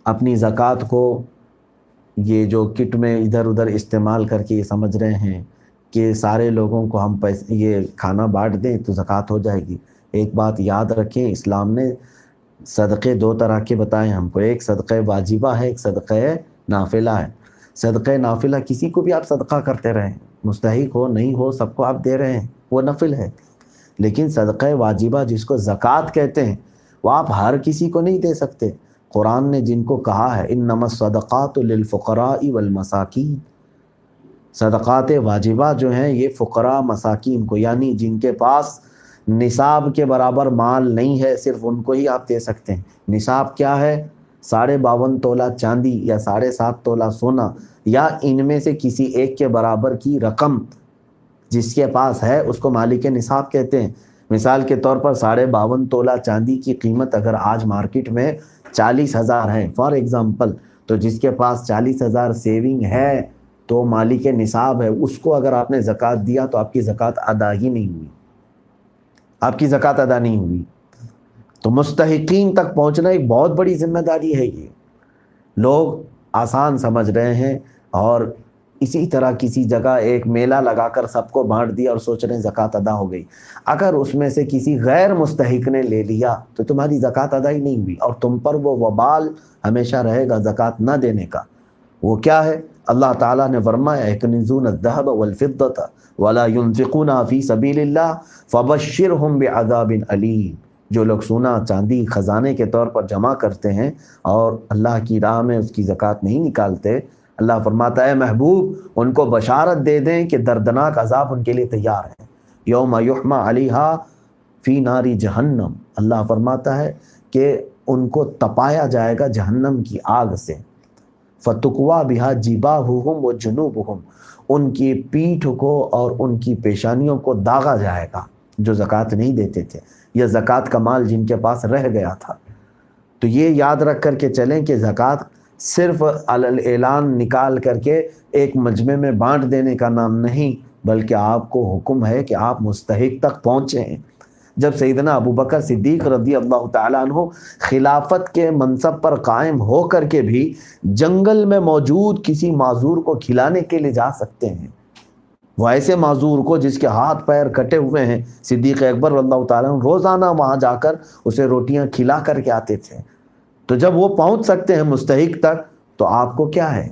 اپنی زکوٰۃ کو یہ جو کٹ میں ادھر ادھر استعمال کر کے یہ سمجھ رہے ہیں کہ سارے لوگوں کو ہم پیسے یہ کھانا بانٹ دیں تو زکوٰۃ ہو جائے گی۔ ایک بات یاد رکھیں، اسلام نے صدقے دو طرح کے بتائے ہم کو، ایک صدقہ واجبہ ہے، ایک صدقہ نافلہ ہے۔ صدقہ نافلہ کسی کو بھی آپ صدقہ کرتے رہیں، مستحق ہو نہیں ہو سب کو آپ دے رہے ہیں، وہ نفل ہے۔ لیکن صدقہ واجبہ جس کو زکوٰۃ کہتے ہیں، وہ آپ ہر کسی کو نہیں دے سکتے۔ قرآن نے جن کو کہا ہے انما الصدقات للفقراء والمساکین، صدقات واجبہ جو ہیں یہ فقراء مساکین کو، یعنی جن کے پاس نصاب کے برابر مال نہیں ہے، صرف ان کو ہی آپ دے سکتے ہیں۔ نصاب کیا ہے؟ 52.5 تولہ چاندی یا 7.5 تولہ سونا، یا ان میں سے کسی ایک کے برابر کی رقم جس کے پاس ہے اس کو مالک نصاب کہتے ہیں۔ مثال کے طور پر 52.5 تولہ چاندی کی قیمت اگر آج مارکیٹ میں 40,000 ہے فار ایگزامپل، تو جس کے پاس 40,000 سیونگ ہے تو مالک نصاب ہے، اس کو اگر آپ نے زکوٰۃ دیا تو آپ کی زکوٰۃ ادا ہی نہیں ہوئی، آپ کی زکوٰۃ ادا نہیں ہوئی۔ تو مستحقین تک پہنچنا ایک بہت بڑی ذمہ داری ہے۔ یہ لوگ آسان سمجھ رہے ہیں، اور اسی طرح کسی جگہ ایک میلہ لگا کر سب کو بانٹ دیا اور سوچ رہے ہیں زکوٰۃ ادا ہو گئی۔ اگر اس میں سے کسی غیر مستحق نے لے لیا تو تمہاری زکوٰۃ ادا ہی نہیں ہوئی، اور تم پر وہ وبال ہمیشہ رہے گا زکوٰۃ نہ دینے کا۔ وہ کیا ہے؟ اللہ تعالیٰ نے فرمایا یکنزون الذہب والفضۃ ولا ينفقونها فی سبیل اللہ فبشرہم بعذاب علیم۔ جو لوگ سونا چاندی خزانے کے طور پر جمع کرتے ہیں اور اللہ کی راہ میں اس کی زکوٰۃ نہیں نکالتے، اللہ فرماتا ہے محبوب ان کو بشارت دے دیں کہ دردناک عذاب ان کے لیے تیار ہے۔ یوم یحمى علیہا فی نار جہنم، اللہ فرماتا ہے کہ ان کو تپایا جائے گا جہنم کی آگ سے۔ فتقوا بہا جباہہم وجنوبہم، ان کی پیٹھ کو اور ان کی پیشانیوں کو داغا جائے گا جو زکوٰۃ نہیں دیتے تھے، یا زکوٰۃ کا مال جن کے پاس رہ گیا تھا۔ تو یہ یاد رکھ کر کے چلیں کہ زکوٰۃ صرف اعلان نکال کر کے ایک مجمع میں بانٹ دینے کا نام نہیں، بلکہ آپ کو حکم ہے کہ آپ مستحق تک پہنچیں۔ جب سیدنا ابوبکر صدیق رضی اللہ تعالیٰ عنہ خلافت کے منصب پر قائم ہو کر کے بھی جنگل میں موجود کسی معذور کو کھلانے کے لیے جا سکتے ہیں، وہ ایسے معذور کو جس کے ہاتھ پیر کٹے ہوئے ہیں، صدیق اکبر رضی اللہ تعالیٰ عنہ روزانہ وہاں جا کر اسے روٹیاں کھلا کر کے آتے تھے۔ تو جب وہ پہنچ سکتے ہیں مستحق تک تو آپ کو کیا ہے؟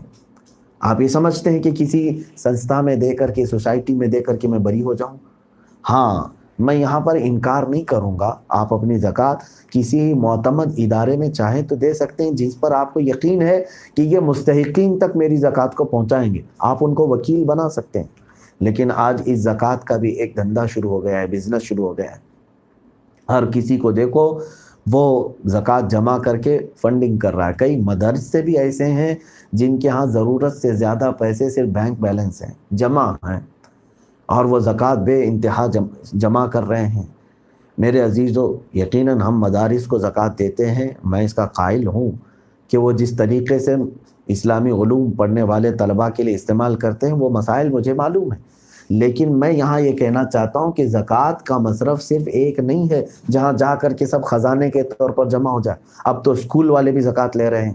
آپ یہ سمجھتے ہیں کہ کسی سنستھا میں دے کر کے، سوسائٹی میں دے کر کے میں بری ہو جاؤں؟ ہاں، میں یہاں پر انکار نہیں کروں گا، آپ اپنی زکوٰۃ کسی معتمد ادارے میں چاہیں تو دے سکتے ہیں جس پر آپ کو یقین ہے کہ یہ مستحقین تک میری زکوٰۃ کو پہنچائیں گے، آپ ان کو وکیل بنا سکتے ہیں۔ لیکن آج اس زکوٰۃ کا بھی ایک دھندا شروع ہو گیا ہے، بزنس شروع ہو گیا ہے۔ ہر کسی کو دیکھو وہ زکوٰۃ جمع کر کے فنڈنگ کر رہا ہے۔ کئی مدرسے بھی ایسے ہیں جن کے ہاں ضرورت سے زیادہ پیسے صرف بینک بیلنس ہیں، جمع ہیں، اور وہ زکوٰۃ بے انتہا جمع کر رہے ہیں۔ میرے عزیزو، یقیناً ہم مدارس کو زکوٰۃ دیتے ہیں، میں اس کا قائل ہوں کہ وہ جس طریقے سے اسلامی علوم پڑھنے والے طلباء کے لیے استعمال کرتے ہیں وہ مسائل مجھے معلوم ہیں، لیکن میں یہاں یہ کہنا چاہتا ہوں کہ زکوٰۃ کا مصرف صرف ایک نہیں ہے جہاں جا کر کے سب خزانے کے طور پر جمع ہو جائے۔ اب تو اسکول والے بھی زکوٰۃ لے رہے ہیں،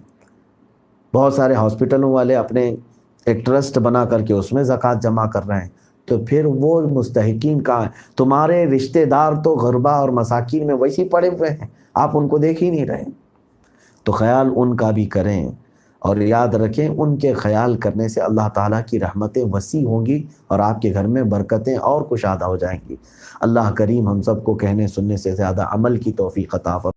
بہت سارے ہاسپٹلوں والے اپنے ایک ٹرسٹ بنا کر کے اس میں زکوٰۃ جمع کر رہے ہیں۔ تو پھر وہ مستحقین کہاں ہیں؟ تمہارے رشتہ دار تو غربا اور مساکین میں ویسے پڑے ہوئے ہیں، آپ ان کو دیکھ ہی نہیں رہے۔ تو خیال ان کا بھی کریں، اور یاد رکھیں ان کے خیال کرنے سے اللہ تعالیٰ کی رحمتیں وسیع ہوں گی اور آپ کے گھر میں برکتیں اور کشادہ ہو جائیں گی۔ اللہ کریم ہم سب کو کہنے سننے سے زیادہ عمل کی توفیق عطا فرمائے۔